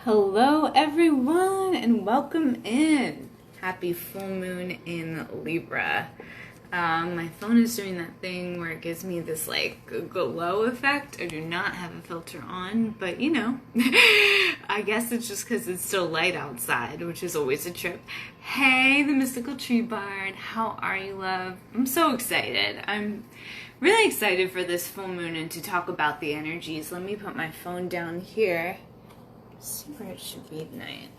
Hello everyone and welcome in. Happy full moon in Libra. My phone is doing that thing where it gives me this like glow effect. I do not have a filter on, but you know, I guess it's just because it's still light outside, which is always a trip. Hey, the mystical tree bard, how are you, love? I'm so excited. I'm really excited for this full moon and to talk about the energies. Let me put my phone down here. See where it should be tonight.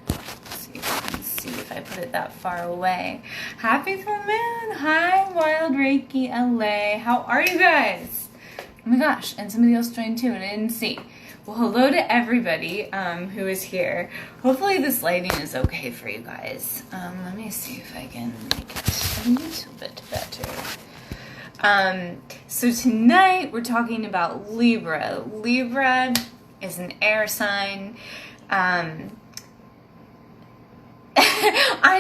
Let's see if I put it that far away. Happy full moon! Hi, Wild Reiki LA. How are you guys? Oh my gosh, and somebody else joined too, and I didn't see. Well, hello to everybody who is here. Hopefully this lighting is okay for you guys. Let me see if I can make it a little bit better. So tonight we're talking about Libra. Libra is an air sign. I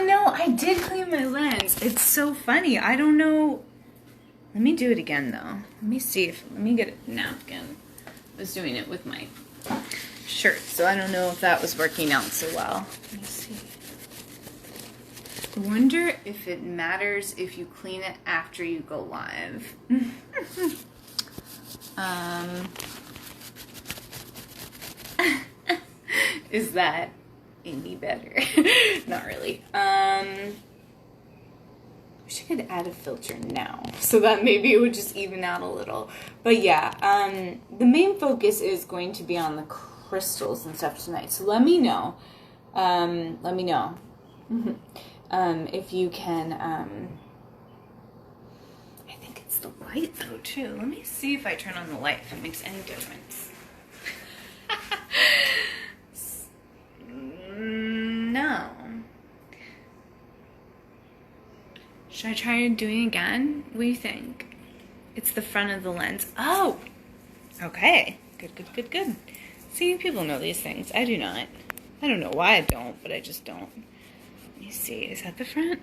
know, I did clean my lens. It's so funny. I don't know. Let me do it again, though. Let me see if, let me get a napkin. I was doing it with my shirt, so I don't know if that was working out so well. Let me see. I wonder if it matters if you clean it after you go live. Is that any better? Not really. I wish I could add a filter now so that maybe it would just even out a little. But yeah, the main focus is going to be on the crystals and stuff tonight. So let me know. If you can. I think it's the light though too. Let me see if I turn on the light if it makes any difference. No. Should I try doing it again? What do you think? It's the front of the lens. Oh! Okay. Good. See, people know these things. I do not. I don't know why I don't, but I just don't. Let me see. Is that the front?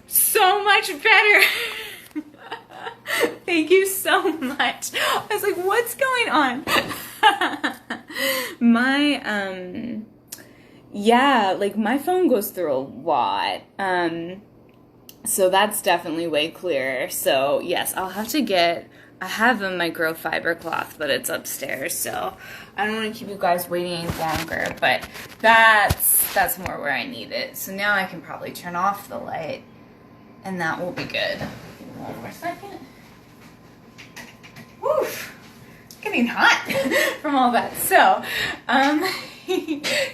So much better! Thank you so much. I was like, what's going on? Yeah, like my phone goes through a lot. So that's definitely way clearer. So yes, I'll have to get, I have a microfiber cloth, but it's upstairs. So I don't want to keep you guys waiting any longer, but that's more where I need it. So now I can probably turn off the light and that will be good. One more second. Woof, getting hot from all that. So,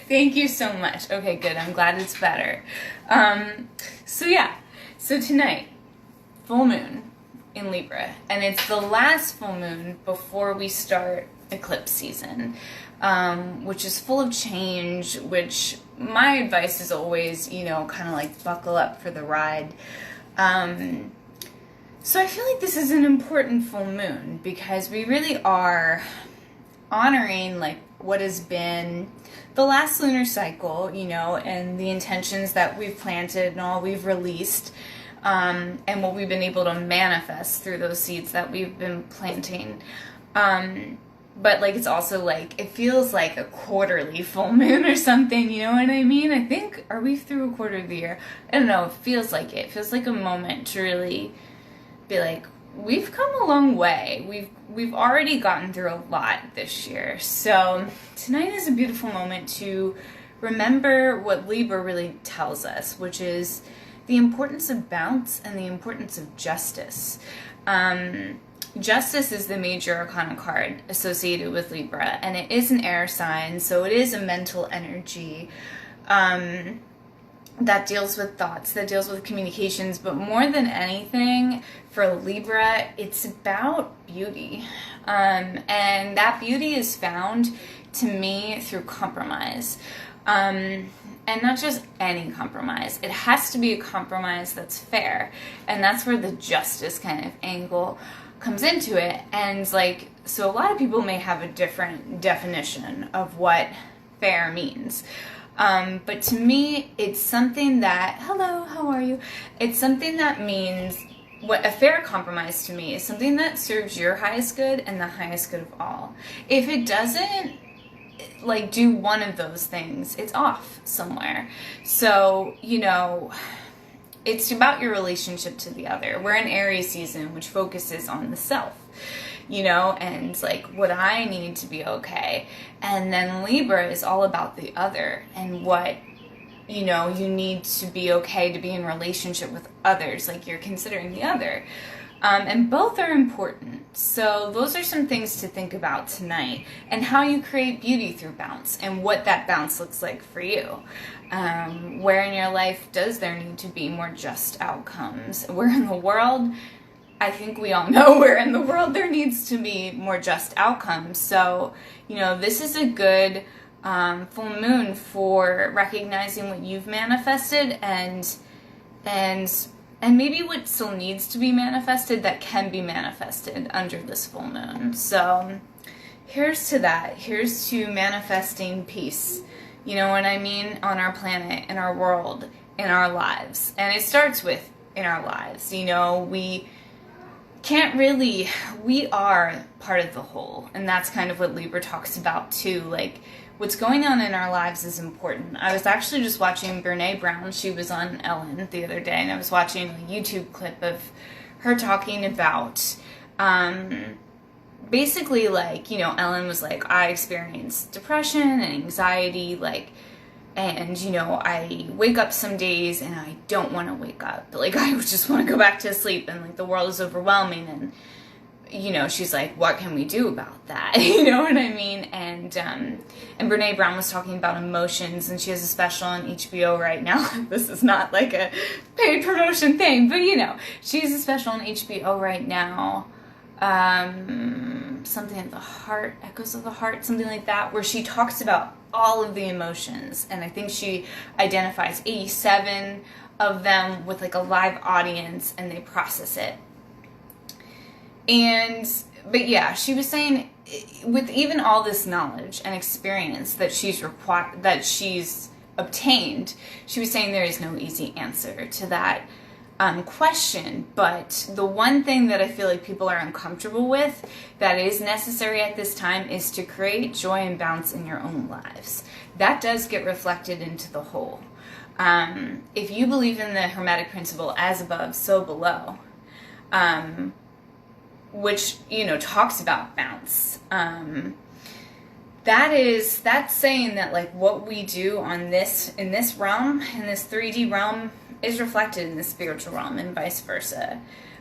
thank you so much. Okay, good. I'm glad it's better. So yeah, so tonight, full moon in Libra, and it's the last full moon before we start eclipse season, which is full of change, which my advice is always, you know, kind of like buckle up for the ride. So I feel like this is an important full moon because we really are honoring like what has been the last lunar cycle, you know, and the intentions that we've planted and all we've released, and what we've been able to manifest through those seeds that we've been planting. But like, it's also like, it feels like a quarterly full moon or something, you know what I mean? I think, are we through a quarter of the year? I don't know, it feels like it. It feels like a moment to really be like, we've come a long way. We've already gotten through a lot this year. So tonight is a beautiful moment to remember what Libra really tells us, which is the importance of balance and the importance of justice. Justice is the major arcana card associated with Libra, and it is an air sign, so it is a mental energy that deals with thoughts, that deals with communications, but more than anything, for Libra, it's about beauty. And that beauty is found, to me, through compromise. And not just any compromise. It has to be a compromise that's fair. And that's where the justice kind of angle comes into it. And like, so a lot of people may have a different definition of what fair means. But to me, it's something that, hello, how are you? It's something that means, what a fair compromise to me is something that serves your highest good and the highest good of all. If it doesn't, like do one of those things, it's off somewhere. So, you know, it's about your relationship to the other. We're in Aries season, which focuses on the self, you know, and like what I need to be okay. And then Libra is all about the other and what, you know, you need to be okay to be in relationship with others, like you're considering the other. And both are important. So those are some things to think about tonight, and how you create beauty through bounce and what that bounce looks like for you. Where in your life does there need to be more just outcomes? Where in the world, I think we all know where in the world there needs to be more just outcomes. So, you know, this is a good full moon for recognizing what you've manifested and maybe what still needs to be manifested that can be manifested under this full moon. So here's to that. Here's to manifesting peace. You know what I mean? On our planet, in our world, in our lives. And it starts with in our lives. You know, we are part of the whole. And that's kind of what Libra talks about too. Like, what's going on in our lives is important. I was actually just watching Brene Brown. She was on Ellen the other day, and I was watching a YouTube clip of her talking about basically, like, you know, Ellen was like, I experience depression and anxiety, like, and, you know, I wake up some days and I don't want to wake up. Like, I just want to go back to sleep, and, like, the world is overwhelming. And, you know, she's like, what can we do about that? You know what I mean? And Brene Brown was talking about emotions, and she has a special on HBO right now. This is not like a paid promotion thing, but, you know, she has a special on HBO right now. Something of the heart, echoes of the heart, something like that, where she talks about all of the emotions. And I think she identifies 87 of them with like a live audience, and they process it. But yeah, she was saying, with even all this knowledge and experience that she's obtained, she was saying there is no easy answer to that question. But the one thing that I feel like people are uncomfortable with that is necessary at this time is to create joy and balance in your own lives. That does get reflected into the whole. If you believe in the Hermetic principle, as above, so below, which, you know, talks about bounce. That's saying that, like, what we do in this realm, in this 3D realm, is reflected in the spiritual realm, and vice versa.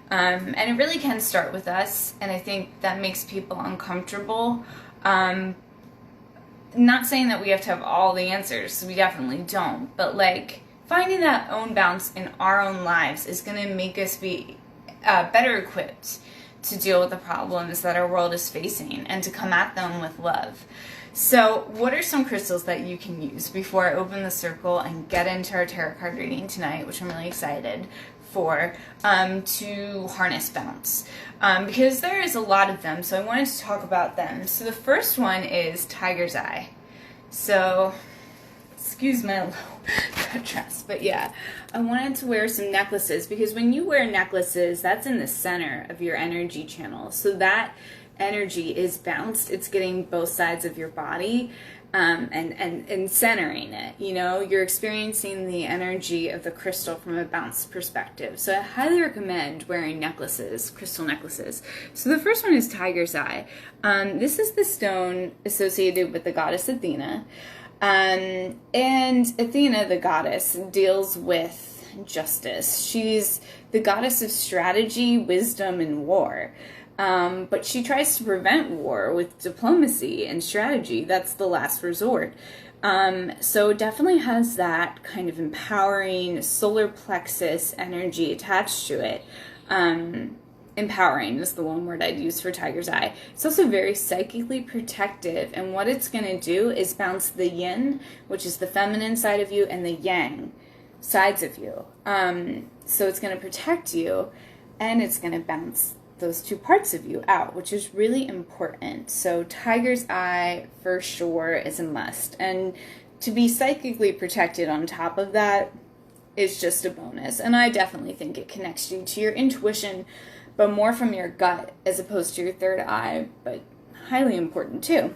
And it really can start with us, and I think that makes people uncomfortable. Not saying that we have to have all the answers, we definitely don't, but, like, finding that own balance in our own lives is going to make us be better equipped to deal with the problems that our world is facing, and to come at them with love. So what are some crystals that you can use before I open the circle and get into our tarot card reading tonight, which I'm really excited for, to harness bounce? Because there is a lot of them, so I wanted to talk about them. So the first one is Tiger's Eye. So, excuse my low dress, but yeah, I wanted to wear some necklaces, because when you wear necklaces, that's in the center of your energy channel. So that energy is bounced. It's getting both sides of your body, and centering it. You know, you're experiencing the energy of the crystal from a bounce perspective. So I highly recommend wearing necklaces, crystal necklaces. So the first one is Tiger's Eye. This is the stone associated with the goddess Athena. And Athena, the goddess, deals with justice. She's the goddess of strategy, wisdom, and war. But she tries to prevent war with diplomacy and strategy. That's the last resort. So it definitely has that kind of empowering solar plexus energy attached to it. Empowering is the one word I'd use for Tiger's Eye. It's also very psychically protective, and what it's going to do is bounce the yin, which is the feminine side of you, and the yang sides of you. So it's going to protect you, and it's going to bounce those two parts of you out, which is really important. So Tiger's Eye for sure is a must, and to be psychically protected on top of that is just a bonus. And I definitely think it connects you to your intuition, but more from your gut as opposed to your third eye, but highly important too.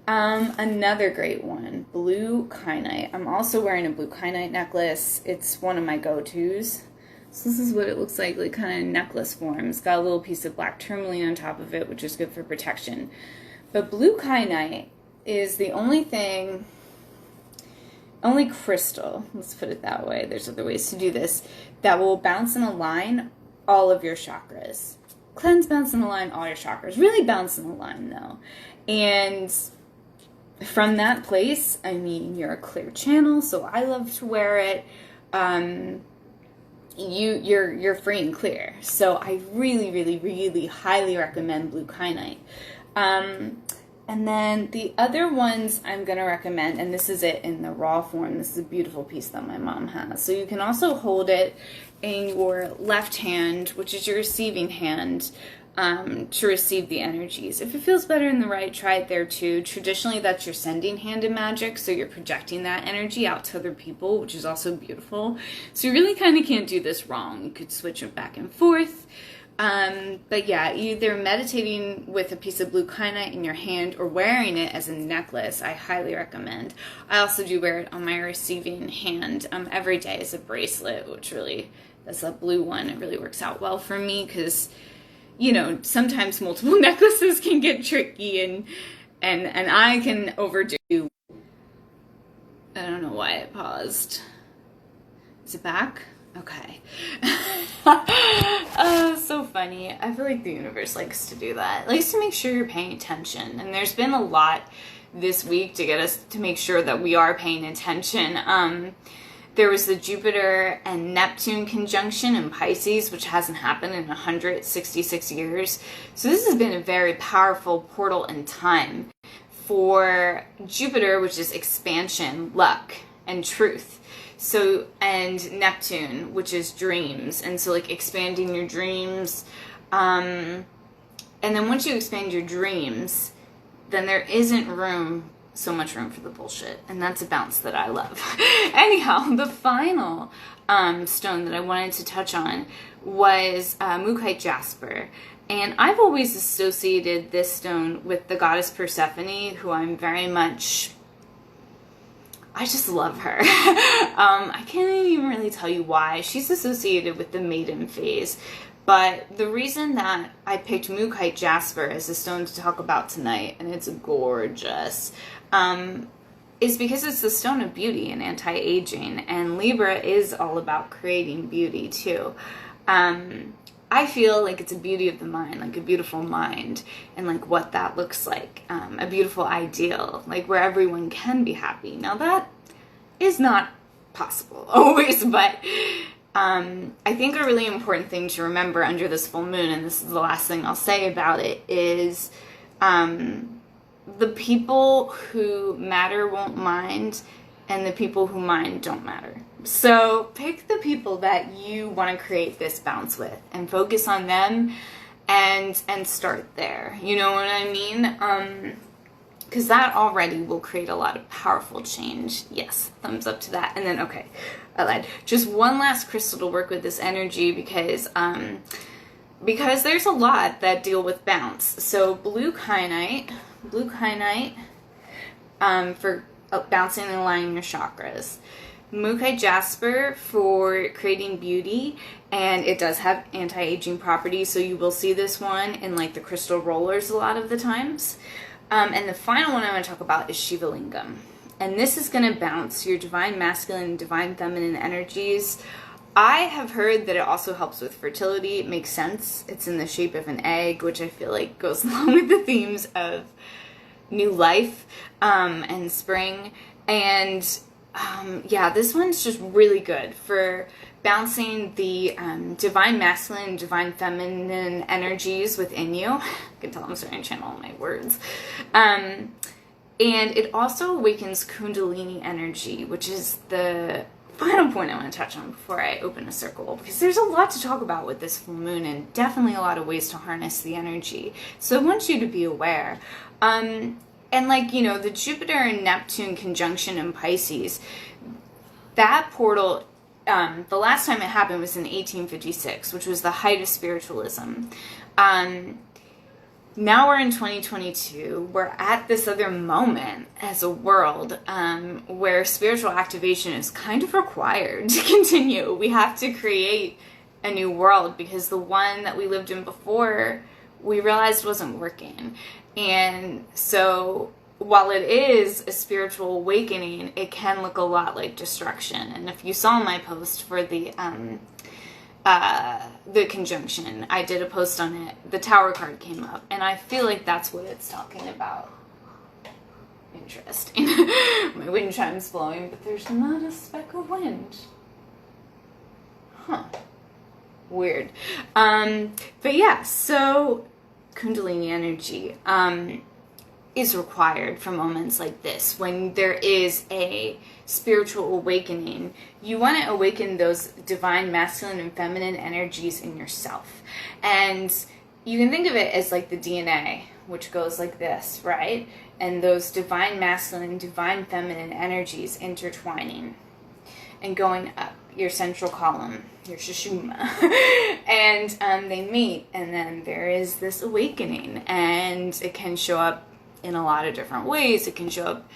Another great one, blue kyanite. I'm also wearing a blue kyanite necklace. It's one of my go-tos. So this is what it looks like kind of necklace form. It's got a little piece of black tourmaline on top of it, which is good for protection. But blue kyanite is the only crystal, let's put it that way, there's other ways to do this, that will bounce and align all of your chakras. Cleanse, bounce, and align all your chakras. Really bounce and align, though. And from that place, I mean, you're a clear channel, so I love to wear it. You're free and clear. So I really, really, really highly recommend blue kyanite. And then the other ones I'm going to recommend, and this is it in the raw form. This is a beautiful piece that my mom has. So you can also hold it in your left hand, which is your receiving hand, to receive the energies. If it feels better in the right, try it there too. Traditionally, that's your sending hand in magic, so you're projecting that energy out to other people, which is also beautiful. So you really kind of can't do this wrong. You could switch it back and forth. But yeah, either meditating with a piece of blue kyanite in your hand or wearing it as a necklace, I highly recommend. I also do wear it on my receiving hand every day as a bracelet, which really, that's that blue one. It really works out well for me because, you know, sometimes multiple necklaces can get tricky and I can overdo. I don't know why it paused. Is it back? Okay. So funny. I feel like the universe likes to do that. It likes to make sure you're paying attention. And there's been a lot this week to get us to make sure that we are paying attention. There was the Jupiter and Neptune conjunction in Pisces, which hasn't happened in 166 years. So this has been a very powerful portal in time for Jupiter, which is expansion, luck, and truth. So, and Neptune, which is dreams. And so like expanding your dreams. And then once you expand your dreams, then there isn't so much room for the bullshit. And that's a bounce that I love. Anyhow, the final stone that I wanted to touch on was Mookite Jasper. And I've always associated this stone with the goddess Persephone, who I'm very much... I just love her. I can't even really tell you why. She's associated with the maiden phase. But the reason that I picked Mookite Jasper as a stone to talk about tonight, and it's gorgeous, is because it's the stone of beauty and anti-aging. And Libra is all about creating beauty too. I feel like it's a beauty of the mind, like a beautiful mind, and like what that looks like, a beautiful ideal, like where everyone can be happy. Now that is not possible always, but I think a really important thing to remember under this full moon, and this is the last thing I'll say about it, is the people who matter won't mind, and the people who mind don't matter. So pick the people that you want to create this bounce with and focus on them and start there. You know what I mean? Because that already will create a lot of powerful change. Yes, thumbs up to that. And then, okay, I lied. Just one last crystal to work with this energy because there's a lot that deal with bounce. So blue kyanite for bouncing and aligning your chakras. Mookite Jasper for creating beauty, and it does have anti-aging properties, so you will see this one in like the crystal rollers a lot of the times. And the final one I want to talk about is Shiva Lingam. And this is going to bounce your divine masculine and divine feminine energies. I have heard that it also helps with fertility. It makes sense. It's in the shape of an egg, which I feel like goes along with the themes of new life and spring. And yeah, this one's just really good for bouncing the divine masculine and divine feminine energies within you. I can tell I'm starting to channel all my words. And it also awakens Kundalini Energy, which is the final point I want to touch on before I open a circle, because there's a lot to talk about with this full moon and definitely a lot of ways to harness the energy. So I want you to be aware. And like, you know, the Jupiter and Neptune conjunction in Pisces, that portal, the last time it happened was in 1856, which was the height of spiritualism. now we're in 2022. We're at this other moment as a world where spiritual activation is kind of required to continue. We have to create a new world because the one that we lived in before, we realized wasn't working. And so while it is a spiritual awakening, it can look a lot like destruction. And if you saw my post for the conjunction, I did a post on it. The Tower card came up, and I feel like that's what it's talking about. Interesting. My wind chime's blowing, but there's not a speck of wind. Huh. Weird. But yeah, so Kundalini energy is required for moments like this. When there is a spiritual awakening, you want to awaken those divine masculine and feminine energies in yourself. And you can think of it as like the DNA, which goes like this, right? And those divine masculine, divine feminine energies intertwining and going up your central column, your Sushumna, and they meet, and then there is this awakening, and it can show up in a lot of different ways. It can show up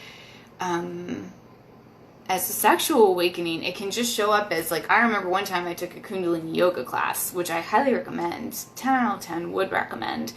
as a sexual awakening. It can just show up as, like, I remember one time I took a Kundalini yoga class, which I highly recommend, 10 out of 10 would recommend,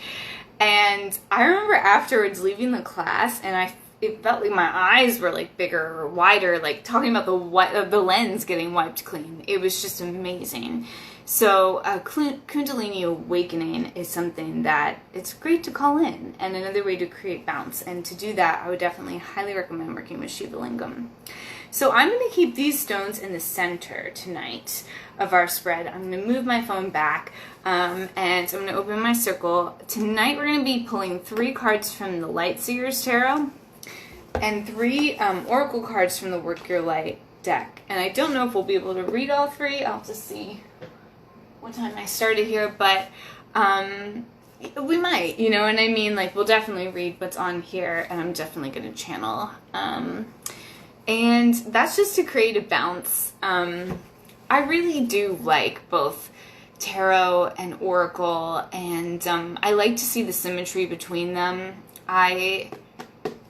and I remember afterwards leaving the class, and it felt like my eyes were like bigger or wider, like talking about the lens getting wiped clean. It was just amazing. So Kundalini awakening is something that it's great to call in, and another way to create bounce. And to do that, I would definitely highly recommend working with Shiva Lingam. So I'm going to keep these stones in the center tonight of our spread. I'm going to move my phone back, and I'm going to open my circle. Tonight we're going to be pulling 3 cards from the Light Seers Tarot and 3 oracle cards from the Work Your Light deck. And I don't know if we'll be able to read all 3. I'll have to see what time I started here, but we might, you know what I mean? Like, we'll definitely read what's on here, and I'm definitely going to channel. And that's just to create a bounce. I really do like both tarot and oracle, and I like to see the symmetry between them. I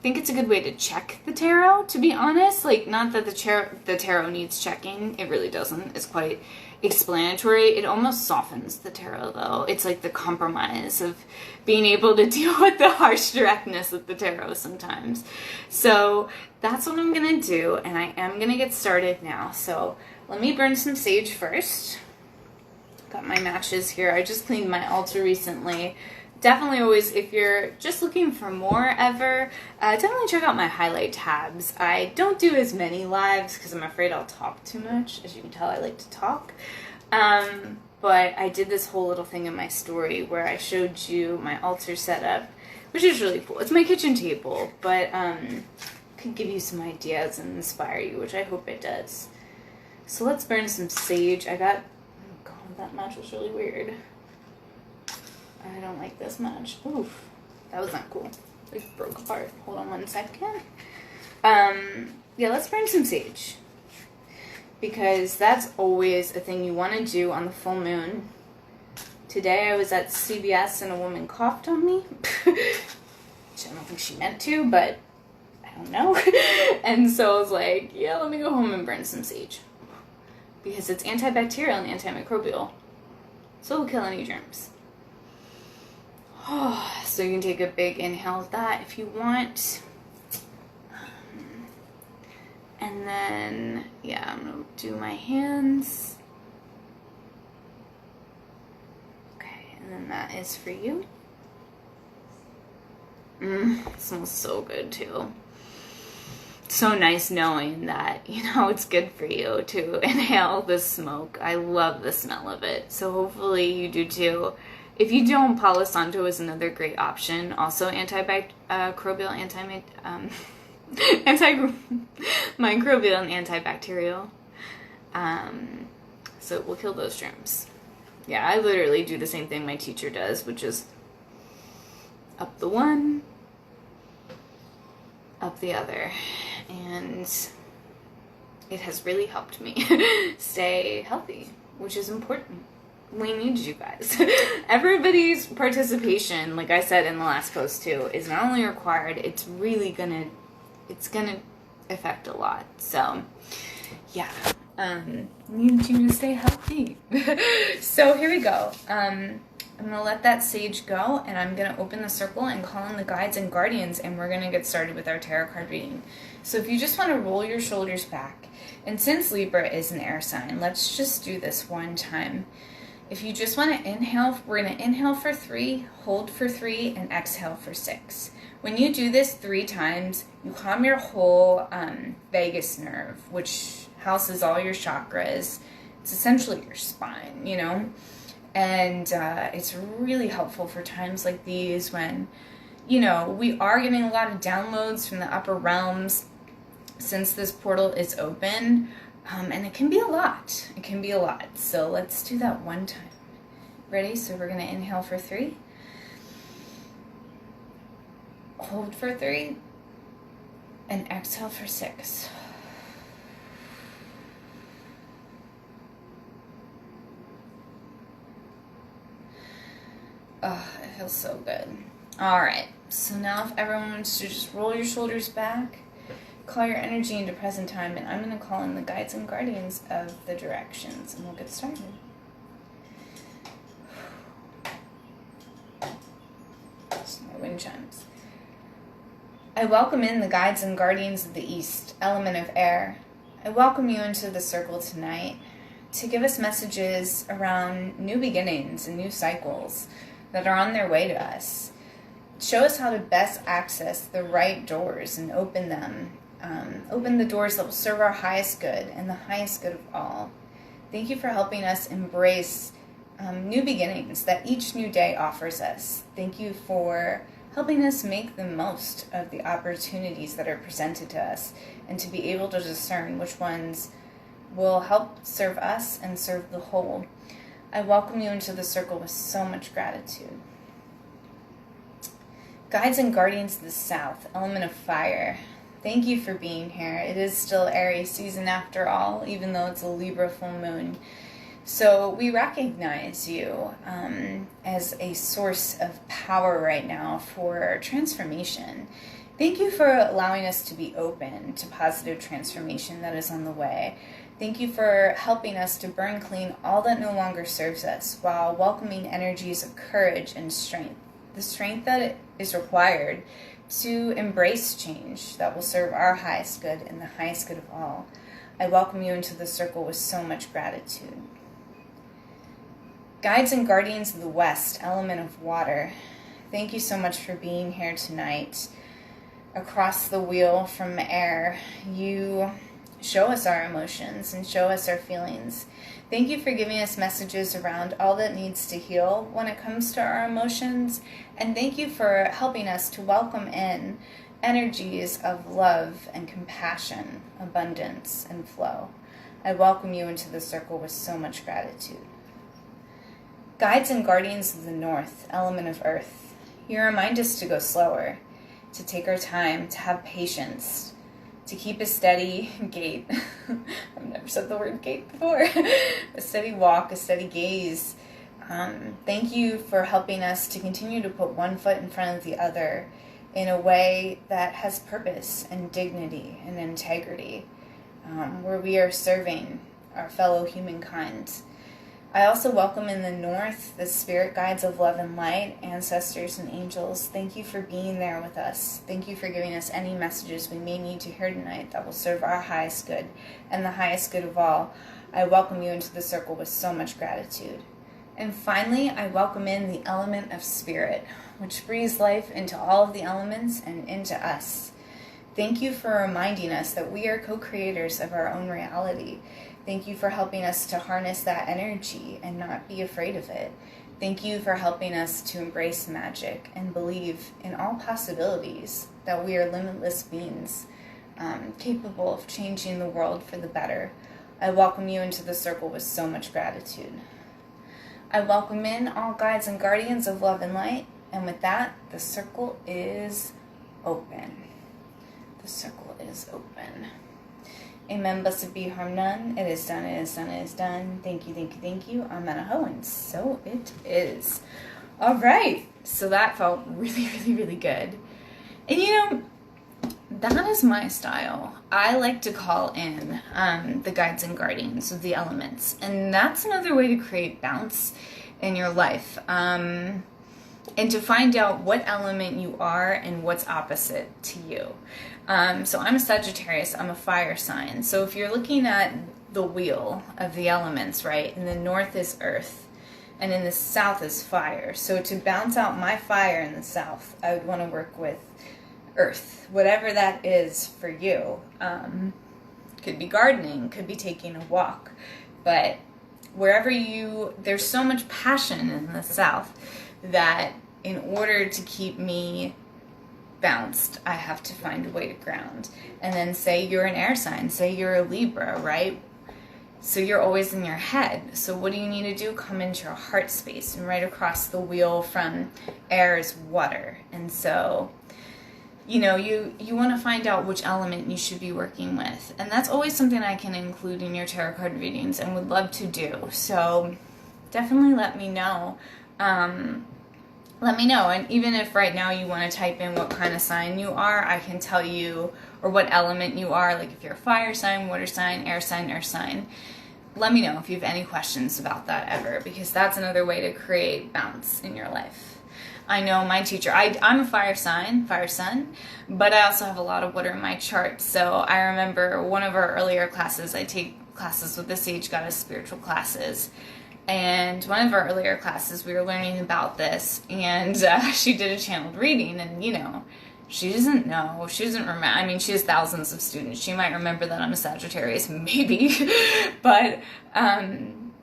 think it's a good way to check the tarot, to be honest. Like, not that the tarot needs checking. It really doesn't. It's quite explanatory. It almost softens the tarot, though. It's like the compromise of being able to deal with the harsh directness of the tarot sometimes. So that's what I'm going to do, and I am going to get started now. So let me burn some sage first. Got my matches here. I just cleaned my altar recently. Definitely always, if you're just looking for more ever, definitely check out my highlight tabs. I don't do as many lives because I'm afraid I'll talk too much. As you can tell, I like to talk. But I did this whole little thing in my story where I showed you my altar setup, which is really cool. It's my kitchen table, but could give you some ideas and inspire you, which I hope it does. So let's burn some sage. Oh god, that match was really weird. I don't like this much. Oof, that was not cool. It broke apart. Hold on one second. Yeah, let's burn some sage, because that's always a thing you want to do on the full moon. Today I was at CVS and a woman coughed on me. Which I don't think she meant to, but I don't know. And so I was like, yeah, let me go home and burn some sage, because it's antibacterial and antimicrobial, so it'll kill any germs. So you can take a big inhale of that if you want. And then, yeah, I'm going to do my hands. Okay, and then that is for you. It smells so good too. So nice knowing that, you know, it's good for you to inhale the smoke. I love the smell of it. So hopefully you do too. If you don't, Palo Santo is another great option. Also antimicrobial, antimicrobial and antibacterial. So it will kill those germs. Yeah, I literally do the same thing my teacher does, which is up the one, up the other. And it has really helped me stay healthy, which is important. we need you guys. Everybody's participation, like I said in the last post too, is not only required, it's really gonna affect a lot. So yeah, need you to stay healthy. So here we go. I'm gonna let that sage go, and I'm gonna open the circle and call in the guides and guardians, and we're gonna get started with our tarot card reading. So if you just want to roll your shoulders back, and since Libra is an air sign, let's just do this one time. If you just want to inhale, we're going to inhale for 3, hold for 3, and exhale for 6. When you do this 3 times, you calm your whole vagus nerve, which houses all your chakras. It's essentially your spine, you know? And it's really helpful for times like these when, you know, we are getting a lot of downloads from the upper realms since this portal is open. And it can be a lot. It can be a lot. So let's do that one time. Ready? So we're going to inhale for 3. Hold for 3. And exhale for 6. Oh, it feels so good. All right. So now if everyone wants to just roll your shoulders back, call your energy into present time, and I'm going to call in the guides and guardians of the directions, and we'll get started. Just my wind chimes. I welcome in the guides and guardians of the East, element of air. I welcome you into the circle tonight to give us messages around new beginnings and new cycles that are on their way to us. Show us how to best access the right doors and open them. Open the doors that will serve our highest good and the highest good of all. Thank you for helping us embrace new beginnings that each new day offers us. Thank you for helping us make the most of the opportunities that are presented to us and to be able to discern which ones will help serve us and serve the whole. I welcome you into the circle with so much gratitude. Guides and guardians of the South, element of fire. Thank you for being here. It is still Aries season after all, even though it's a Libra full moon. So we recognize you as a source of power right now for transformation. Thank you for allowing us to be open to positive transformation that is on the way. Thank you for helping us to burn clean all that no longer serves us while welcoming energies of courage and strength. The strength that is required to embrace change that will serve our highest good and the highest good of all. I welcome you into the circle with so much gratitude. Guides and guardians of the West, element of water. Thank you so much for being here tonight. Across the wheel from air, you show us our emotions and show us our feelings. Thank you for giving us messages around all that needs to heal when it comes to our emotions. And thank you for helping us to welcome in energies of love and compassion, abundance and flow. I welcome you into the circle with so much gratitude. Guides and guardians of the North, element of earth. You remind us to go slower, to take our time, to have patience, to keep a steady gait. I've never said the word gait before. A steady walk, a steady gaze. Thank you for helping us to continue to put one foot in front of the other in a way that has purpose and dignity and integrity, where we are serving our fellow humankind. I also welcome in the North the spirit guides of love and light, ancestors and angels. Thank you for being there with us. Thank you for giving us any messages we may need to hear tonight that will serve our highest good and the highest good of all. I welcome you into the circle with so much gratitude. And finally, I welcome in the element of spirit, which breathes life into all of the elements and into us. Thank you for reminding us that we are co-creators of our own reality. Thank you for helping us to harness that energy and not be afraid of it. Thank you for helping us to embrace magic and believe in all possibilities, that we are limitless beings, capable of changing the world for the better. I welcome you into the circle with so much gratitude. I welcome in all guides and guardians of love and light, and with that, the circle is open. The circle is open. Amen. Blessed be, harm none. It is done, it is done, it is done. Thank you, thank you, thank you. Amen. And so it is. All right. So that felt really, really, really good. And you know, that is my style. I like to call in the guides and guardians of the elements. And that's another way to create bounce in your life. And to find out what element you are and what's opposite to you. So I'm a Sagittarius, I'm a fire sign. So if you're looking at the wheel of the elements, right, in the north is earth, and in the south is fire. So to bounce out my fire in the south, I would want to work with earth, whatever that is for you. Could be gardening, could be taking a walk, but wherever there's so much passion in the south that in order to keep me bounced, I have to find a way to ground. And then say you're an air sign, say you're a Libra, right? So you're always in your head. So what do you need to do? Come into your heart space, and right across the wheel from air is water. And so, you know, you want to find out which element you should be working with. And that's always something I can include in your tarot card readings and would love to do. So definitely let me know. Let me know. And even if right now you want to type in what kind of sign you are, I can tell you, or what element you are, like if you're a fire sign, water sign, air sign, earth sign. Let me know if you have any questions about that ever, because that's another way to create bounce in your life. I know my teacher, I'm a fire sign, fire sun, but I also have a lot of water in my chart. So I remember one of our earlier classes, I take classes with the Sage Goddess spiritual classes. And one of our earlier classes, we were learning about this, and she did a channeled reading, and, you know, she doesn't remember, I mean, she has thousands of students, she might remember that I'm a Sagittarius, maybe, but,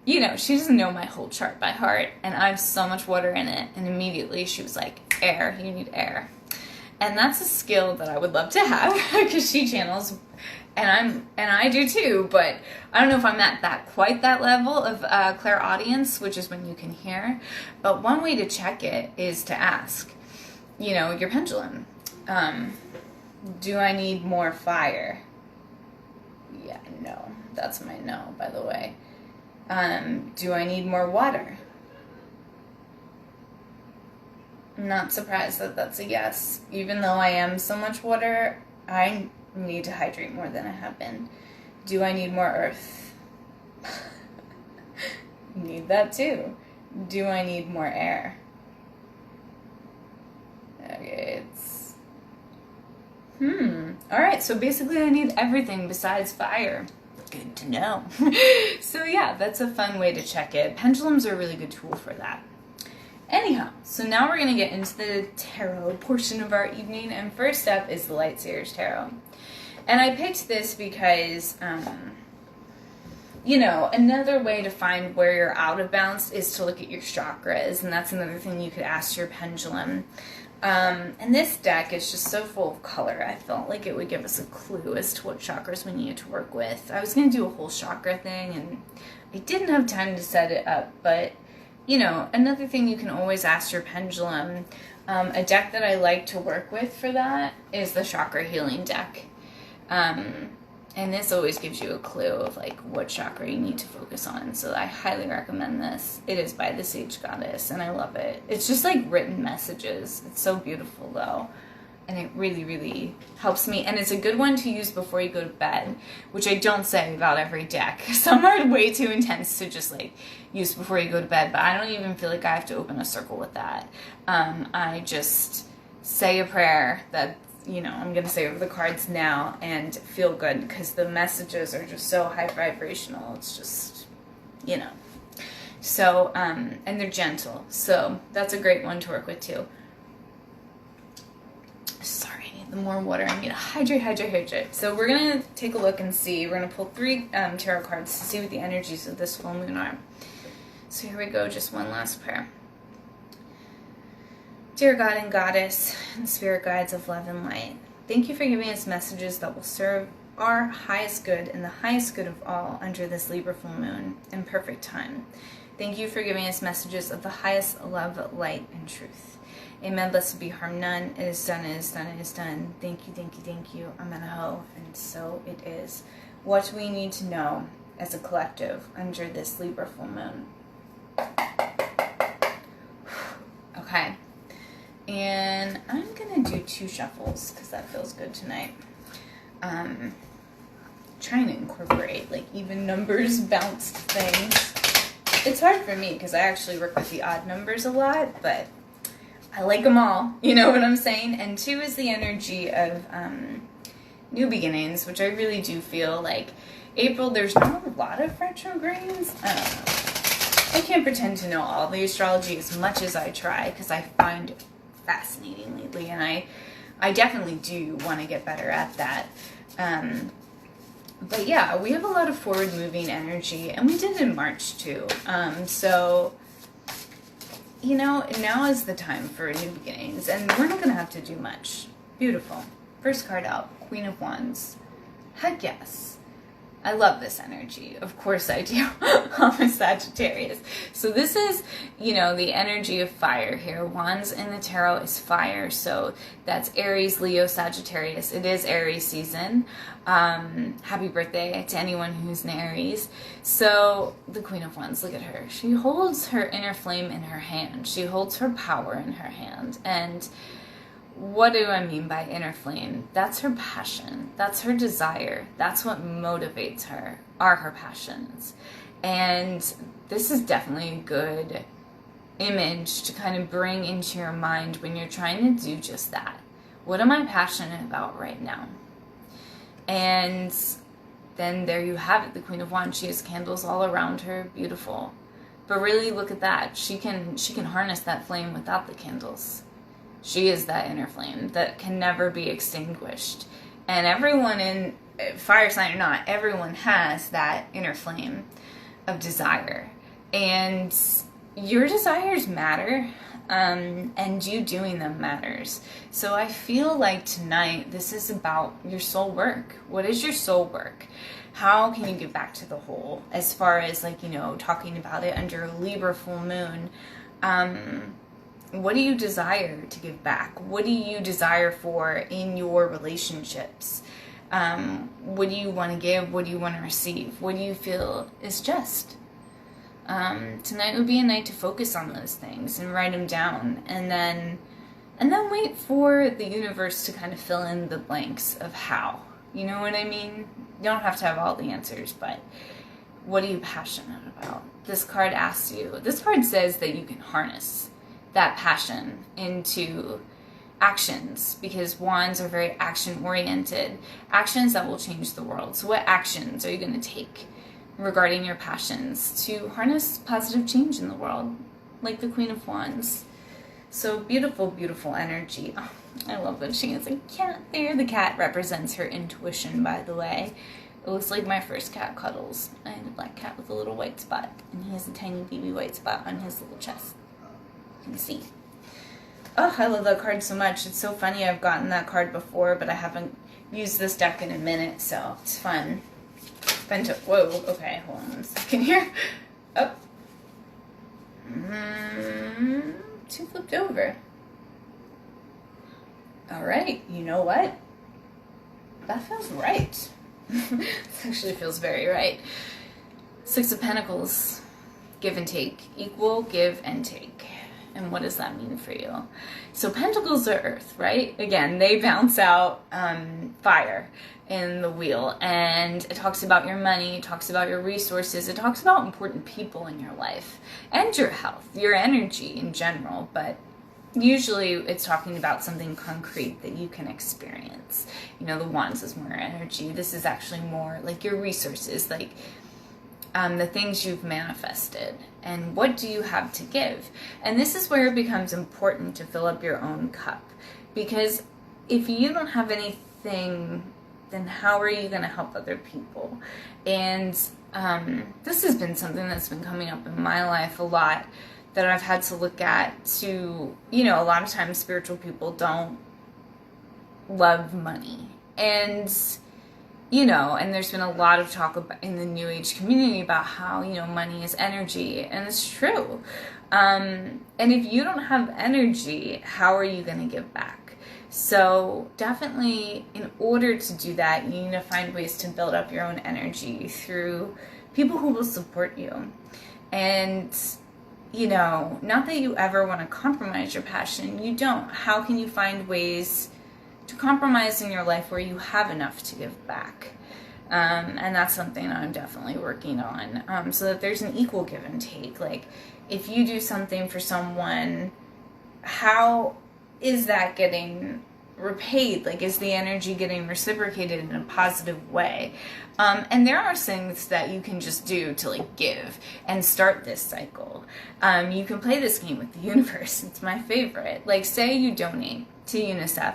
you know, she doesn't know my whole chart by heart, and I have so much water in it, and immediately she was like, air, you need air. And that's a skill that I would love to have, because she channels, and I do too, but I don't know if I'm at quite that level of clairaudience, which is when you can hear. But one way to check it is to ask, you know, your pendulum, do I need more fire? Yeah, no, that's my no, by the way. Do I need more water? I'm not surprised that that's a yes. Even though I am so much water, I need to hydrate more than I have been. Do I need more earth? Need that too. Do I need more air? Okay, it's... Alright, so basically I need everything besides fire. Good to know. So yeah, that's a fun way to check it. Pendulums are a really good tool for that. Anyhow, so now we're going to get into the tarot portion of our evening, and first up is the Light Seers Tarot. And I picked this because, you know, another way to find where you're out of balance is to look at your chakras, and that's another thing you could ask your pendulum. And this deck is just so full of color, I felt like it would give us a clue as to what chakras we needed to work with. I was going to do a whole chakra thing, and I didn't have time to set it up, but, you know, another thing you can always ask your pendulum, a deck that I like to work with for that is the Chakra Healing deck. And this always gives you a clue of like what chakra you need to focus on. So I highly recommend this. It is by the Sage Goddess, and I love it. It's just like written messages. It's so beautiful though. And it really, really helps me. And it's a good one to use before you go to bed, which I don't say about every deck. Some are way too intense to just like use before you go to bed, but I don't even feel like I have to open a circle with that. I just say a prayer that, you know, I'm going to say over the cards now and feel good, because the messages are just so high vibrational. It's just, you know. So, and they're gentle. So that's a great one to work with too. Sorry, I need the more water. I need to hydrate. So we're going to take a look and see. We're going to pull 3 tarot cards to see what the energies of this full moon are. So here we go, just one last prayer. Dear God and Goddess and Spirit Guides of Love and Light, thank you for giving us messages that will serve our highest good and the highest good of all under this Libra full moon in perfect time. Thank you for giving us messages of the highest love, light, and truth. Amen. Blessed be, harm none. It is done, it is done, it is done. Thank you, thank you, thank you. Amen. And so it is. what we need to know as a collective under this Libra full moon. Okay. And I'm going to do 2 shuffles because that feels good tonight. Trying to incorporate like even numbers, bounced things. It's hard for me because I actually work with the odd numbers a lot, but I like them all. You know what I'm saying? And 2 is the energy of new beginnings, which I really do feel like April, there's not a lot of retrogrades. I don't know. I can't pretend to know all the astrology as much as I try because I find it fascinating lately, and I definitely do want to get better at that. But yeah, we have a lot of forward moving energy, and we did in March too. So, you know, now is the time for new beginnings, and we're not going to have to do much. Beautiful. First card out, Queen of Wands. Heck yes. I love this energy. Of course I do. I'm a Sagittarius. So this is, you know, the energy of fire here. Wands in the tarot is fire. So that's Aries, Leo, Sagittarius. It is Aries season. Happy birthday to anyone who's an Aries. So the Queen of Wands, look at her. She holds her inner flame in her hand. She holds her power in her hand. And what do I mean by inner flame? That's her passion. That's her desire. That's what motivates her, are her passions. And this is definitely a good image to kind of bring into your mind when you're trying to do just that. What am I passionate about right now? And then there you have it, the Queen of Wands. She has candles all around her, beautiful. But really look at that. She can harness that flame without the candles. She is that inner flame that can never be extinguished. And everyone in, fire sign or not, everyone has that inner flame of desire. And your desires matter, and you doing them matters. So I feel like tonight, this is about your soul work. What is your soul work? How can you give back to the whole? As far as like, you know, talking about it under a Libra full moon, what do you desire to give back? What do you desire for in your relationships? What do you want to give? What do you want to receive? What do you feel is just? Tonight would be a night to focus on those things and write them down, and then wait for the universe to kind of fill in the blanks of how. You know what I mean? You don't have to have all the answers, but what are you passionate about? This card asks you, this card says that you can harness that passion into actions, because wands are very action oriented, actions that will change the world. So what actions are you going to take regarding your passions to harness positive change in the world, like the Queen of Wands? So beautiful, beautiful energy. Oh, I love that she has a cat there. The cat represents her intuition, by the way. It looks like my first cat, Cuddles. I had a black cat with a little white spot, and he has a tiny baby white spot on his little chest. See. Oh, I love that card so much. It's so funny. I've gotten that card before, but I haven't used this deck in a minute, so it's fun. Whoa, okay, hold on 1 second here. Oh. 2 flipped over. All right, you know what? That feels right. This actually feels very right. 6 of Pentacles. Give and take. Equal, give and take. And what does that mean for you? So pentacles are earth, right? Again, they bounce out fire in the wheel. And it talks about your money, it talks about your resources, it talks about important people in your life and your health, your energy in general. But usually it's talking about something concrete that you can experience. You know, the wands is more energy. This is actually more like your resources, like the things you've manifested, and what do you have to give. And this is where it becomes important to fill up your own cup, because if you don't have anything, then how are you going to help other people? And this has been something that's been coming up in my life a lot, that I've had to look at. To, you know, a lot of times spiritual people don't love money, and you know, and there's been a lot of talk about, in the New Age community, about how, you know, money is energy, and it's true. And if you don't have energy, how are you going to give back? So definitely, in order to do that, you need to find ways to build up your own energy through people who will support you. And, you know, not that you ever want to compromise your passion. You don't. How can you find ways to compromise in your life where you have enough to give back? And that's something I'm definitely working on, so that there's an equal give and take. Like, if you do something for someone, how is that getting repaid? Like, is the energy getting reciprocated in a positive way? And there are things that you can just do to, like, give and start this cycle. You can play this game with the universe. It's my favorite. Like, say you donate to UNICEF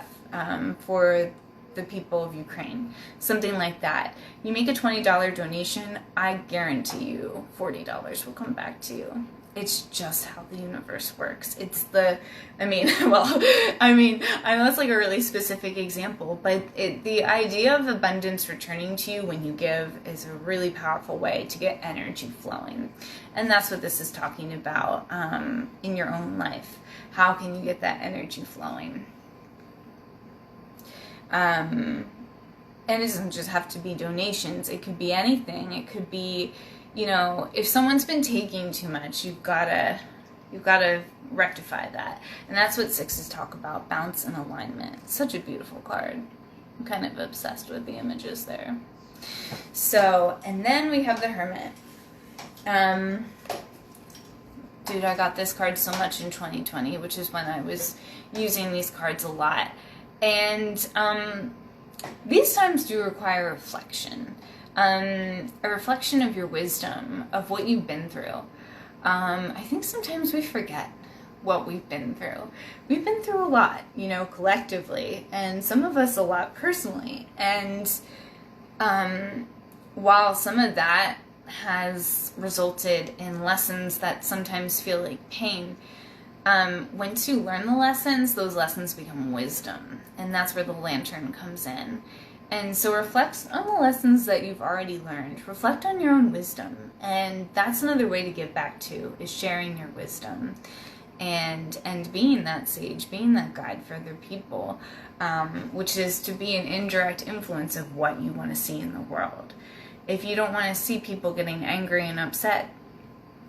for the people of Ukraine, something like that. You make a $20 donation, I guarantee you $40 will come back to you. It's just how the universe works. It's the, I mean, I know that's like a really specific example, but the idea of abundance returning to you when you give is a really powerful way to get energy flowing. And that's what this is talking about in your own life. How can you get that energy flowing? And it doesn't just have to be donations. It could be anything. It could be, you know, if someone's been taking too much, you've got to rectify that. And that's what sixes talk about, balance and alignment. It's such a beautiful card. I'm kind of obsessed with the images there. So, and then we have the Hermit. Dude, I got this card so much in 2020, which is when I was using these cards a lot. And these times do require reflection, a reflection of your wisdom, of what you've been through. I think sometimes we forget what we've been through. We've been through a lot, you know, collectively, and some of us a lot personally. And while some of that has resulted in lessons that sometimes feel like pain, once you learn the lessons, those lessons become wisdom. And that's where the lantern comes in. And so reflect on the lessons that you've already learned. Reflect on your own wisdom. And that's another way to give back to, is sharing your wisdom. And being that sage, being that guide for other people, which is to be an indirect influence of what you want to see in the world. If you don't want to see people getting angry and upset,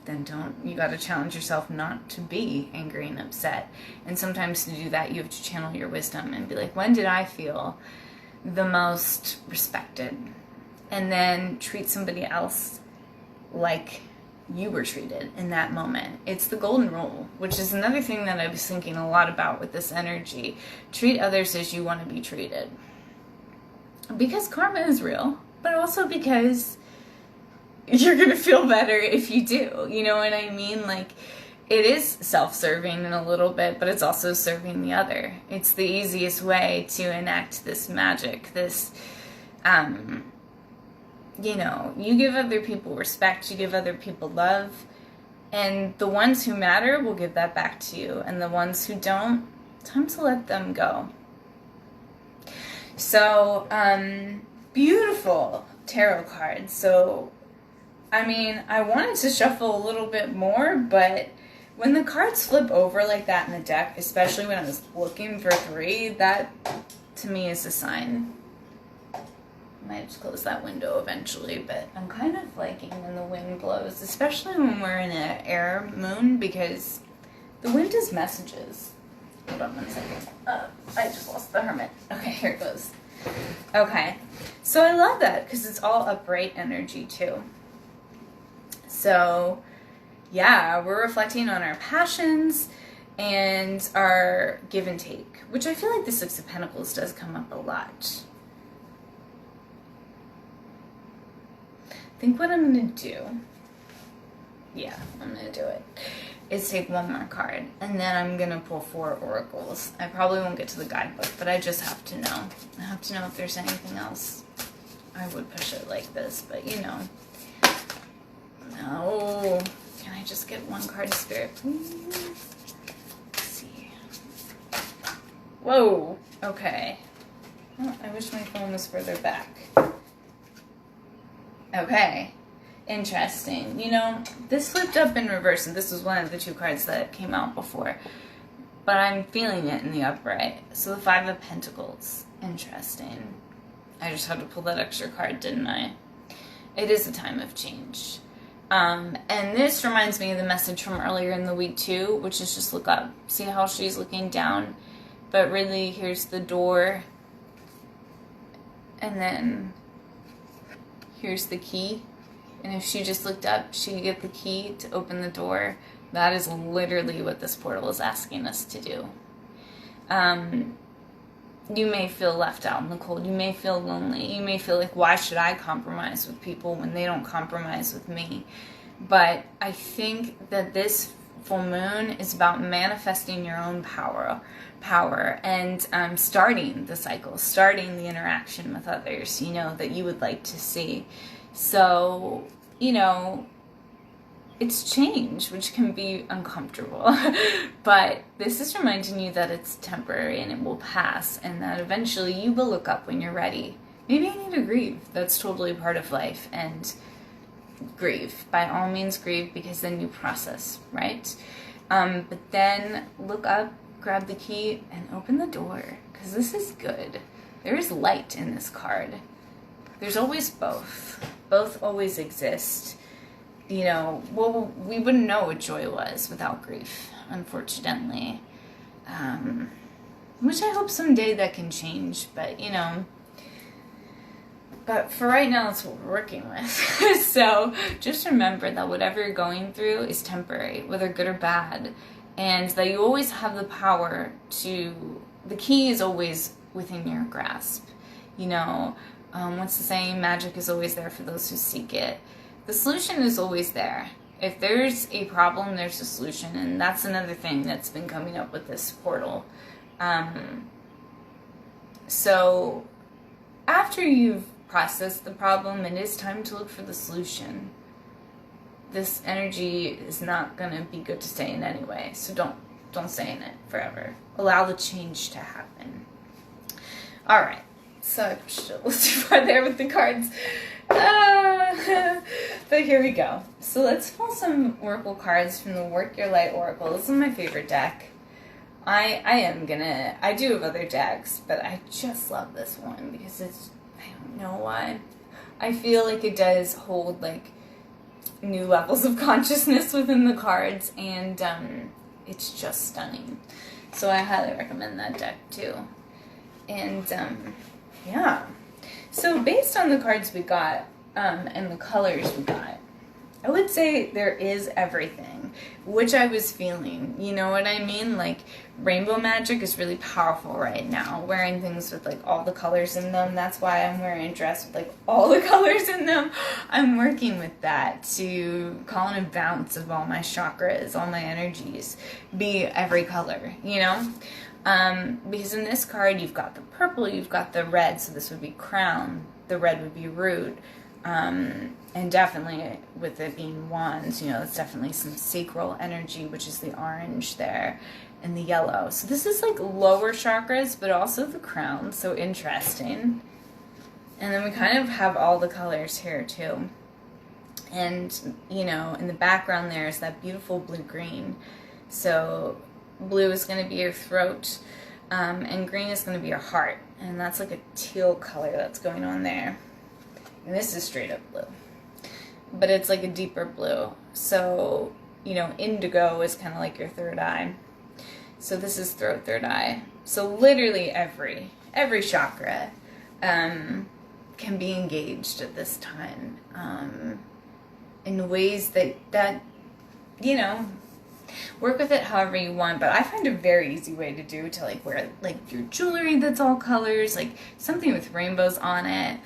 then you got to challenge yourself not to be angry and upset. And sometimes to do that, you have to channel your wisdom and be like, when did I feel the most respected? And then treat somebody else like you were treated in that moment. It's the golden rule, which is another thing that I was thinking a lot about with this energy. Treat others as you want to be treated. Because karma is real, but also because you're going to feel better if you do. You know what I mean? Like, it is self-serving in a little bit, but it's also serving the other. It's the easiest way to enact this magic, this, you know, you give other people respect, you give other people love, and the ones who matter will give that back to you, and the ones who don't, time to let them go. So, beautiful tarot cards. So, I mean, I wanted to shuffle a little bit more, but when the cards flip over like that in the deck, especially when I was looking for 3, that to me is a sign. I might just close that window eventually, but I'm kind of liking when the wind blows, especially when we're in an air moon, because the wind is messages. Hold on 1 second. I just lost the Hermit. Okay, here it goes. Okay, so I love that because it's all upright energy too. So, yeah, we're reflecting on our passions and our give and take, which I feel like the Six of Pentacles does come up a lot. I think what I'm going to do, yeah, I'm going to do it, is take one more card, and then I'm going to pull 4 oracles. I probably won't get to the guidebook, but I just have to know. I have to know if there's anything else. I would push it like this, but you know. No. Can I just get one card, Spirit, please? Let's see. Whoa. Okay. Oh, I wish my phone was further back. Okay. Interesting. You know, this flipped up in reverse, and this was one of the 2 cards that came out before. but I'm feeling it in the upright. So the Five of Pentacles. Interesting. I just had to pull that extra card, didn't I? It is a time of change. And this reminds me of the message from earlier in the week too, which is just look up. See how she's looking down? But really, here's the door. And then here's the key. And if she just looked up, she could get the key to open the door. That is literally what this portal is asking us to do. You may feel left out in the cold. You may feel lonely. You may feel like, why should I compromise with people when they don't compromise with me? But I think that this full moon is about manifesting your own power and starting the cycle, starting the interaction with others, you know, that you would like to see. So, you know, it's change, which can be uncomfortable, but this is reminding you that it's temporary and it will pass, and that eventually you will look up when you're ready. Maybe you need to grieve. That's totally part of life, and grieve. By all means grieve, because then you process, right? But then look up, grab the key, and open the door, because this is good. There is light in this card. There's always both. Both always exist. You know, well, we wouldn't know what joy was without grief, unfortunately. Which I hope someday that can change, but, you know. But for right now, that's what we're working with. So just remember that whatever you're going through is temporary, whether good or bad. And that you always have the power to, the key is always within your grasp. You know, what's the saying? Magic is always there for those who seek it. The solution is always there. If there's a problem, there's a solution. And that's another thing that's been coming up with this portal. So after you've processed the problem, it is time to look for the solution. This energy is not going to be good to stay in anyway. So don't stay in it forever. Allow the change to happen. All right. So I pushed it a little too far there with the cards. But here we go. So let's pull some oracle cards from the Work Your Light Oracle. This is my favorite deck. I do have other decks, but I just love this one because it's, I don't know why. I feel like it does hold like new levels of consciousness within the cards, and it's just stunning. So I highly recommend that deck too. And yeah. So based on the cards we got, and the colors we got, I would say there is everything, which I was feeling. You know what I mean? Like, rainbow magic is really powerful right now. Wearing things with, like, all the colors in them. That's why I'm wearing a dress with, like, all the colors in them. I'm working with that to call in a bounce of all my chakras, all my energies. Be every color, you know? Because in this card, you've got the purple, you've got the red, so this would be crown. The red would be root. And definitely with it being wands, you know, it's definitely some sacral energy, which is the orange there, and the yellow. So this is like lower chakras, but also the crown, so interesting. And then we kind of have all the colors here too. And, you know, in the background there is that beautiful blue-green. So blue is going to be your throat, and green is going to be your heart. And that's like a teal color that's going on there. And this is straight up blue. But it's like a deeper blue. So, you know, indigo is kind of like your third eye. So this is throat, third eye. So literally every chakra can be engaged at this time in ways that, you know, work with it however you want. But I find a very easy way to do to like wear like your jewelry that's all colors, like something with rainbows on it.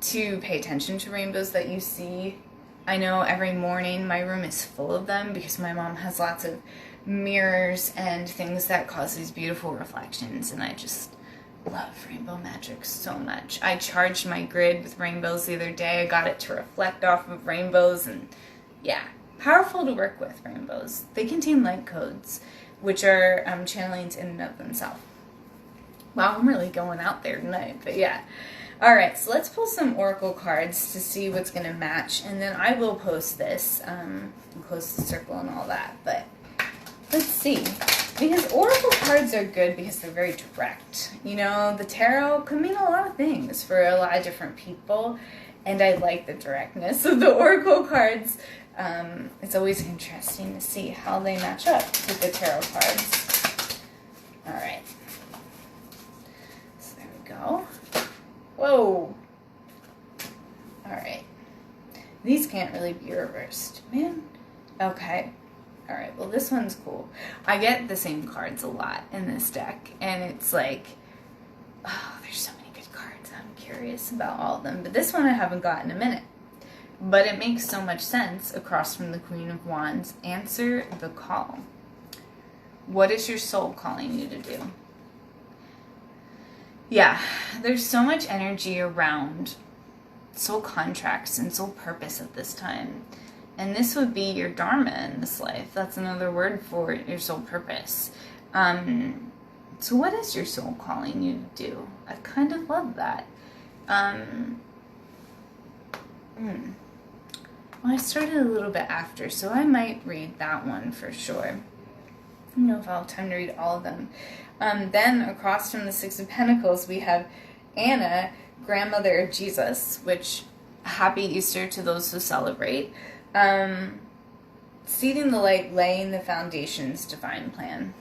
To pay attention to rainbows that you see. I know every morning my room is full of them because my mom has lots of mirrors and things that cause these beautiful reflections, and I just love rainbow magic so much. I charged my grid with rainbows the other day. I got it to reflect off of rainbows, and yeah, powerful to work with, rainbows. They contain light codes, which are channelings in and of themselves. Wow, I'm really going out there tonight, but yeah. All right, so let's pull some oracle cards to see what's going to match, and then I will post this, and close the circle and all that. But let's see. Because oracle cards are good because they're very direct. You know, the tarot can mean a lot of things for a lot of different people. And I like the directness of the oracle cards. It's always interesting to see how they match up with the tarot cards. All right. So there we go. Whoa. All right. These can't really be reversed, man. Okay. All right. Well, this one's cool. I get the same cards a lot in this deck, and it's like, oh, there's so many good cards. I'm curious about all of them, but this one I haven't got in a minute. But it makes so much sense across from the Queen of Wands. Answer the call. What is your soul calling you to do? Yeah, there's so much energy around soul contracts and soul purpose at this time. And this would be your dharma in this life. That's another word for your soul purpose. So what is your soul calling you to do? I kind of love that. Well, I started a little bit after, so I might read that one for sure. I don't know if I'll have time to read all of them. Then across from the Six of Pentacles, we have Anna, grandmother of Jesus, which, happy Easter to those who celebrate. Seeding the light, laying the foundations, divine plan.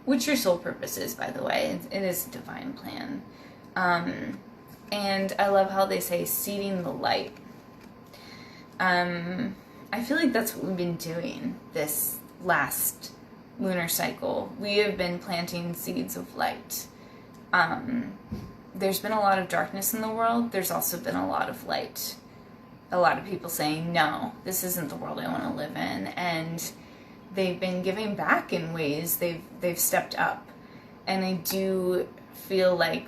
Which your soul purpose is, by the way. It is a divine plan. And I love how they say seeding the light. I feel like that's what we've been doing this last lunar cycle. We have been planting seeds of light. There's been a lot of darkness in the world. There's also been a lot of light. A lot of people saying, no, this isn't the world I want to live in. And they've been giving back in ways. They've stepped up. And I do feel like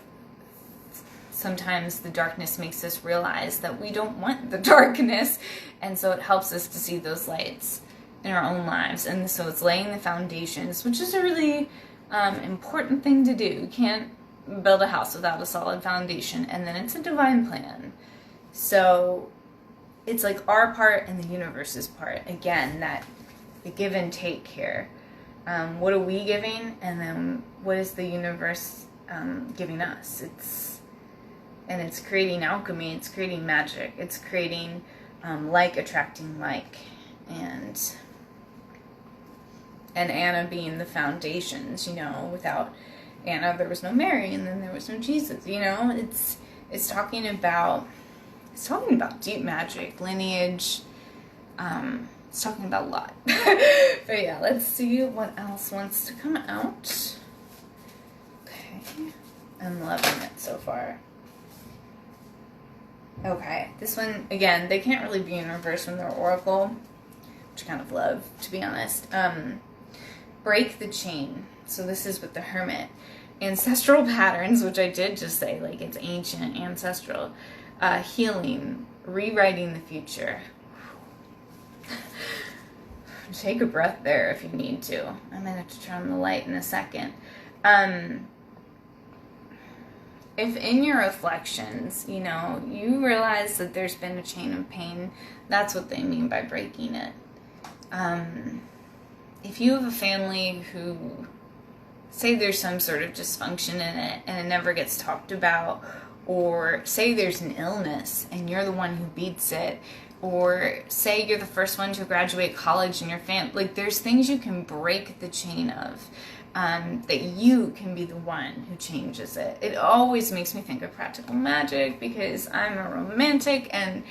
sometimes the darkness makes us realize that we don't want the darkness. And so it helps us to see those lights in our own lives. And so it's laying the foundations, which is a really important thing to do. You can't build a house without a solid foundation. And then it's a divine plan. So it's like our part and the universe's part. Again, that the give and take here. What are we giving? And then what is the universe giving us? It's creating alchemy. It's creating magic. It's creating like attracting like. And Anna being the foundations, you know, without Anna there was no Mary, and then there was no Jesus, you know. It's talking about deep magic, lineage. It's talking about a lot. But yeah, let's see what else wants to come out. Okay. I'm loving it so far. Okay, this one, again, they can't really be in reverse when they're oracle, which I kind of love, to be honest. Break the chain. So this is with the Hermit. Ancestral patterns, which I did just say, like it's ancient, ancestral. Healing, rewriting the future. Take a breath there if you need to. I'm going to have to turn on the light in a second. If in your reflections, you know, you realize that there's been a chain of pain, that's what they mean by breaking it. If you have a family who, say there's some sort of dysfunction in it and it never gets talked about, or say there's an illness and you're the one who beats it, or say you're the first one to graduate college in your family, like there's things you can break the chain of. That you can be the one who changes it. It always makes me think of practical magic because I'm a romantic, and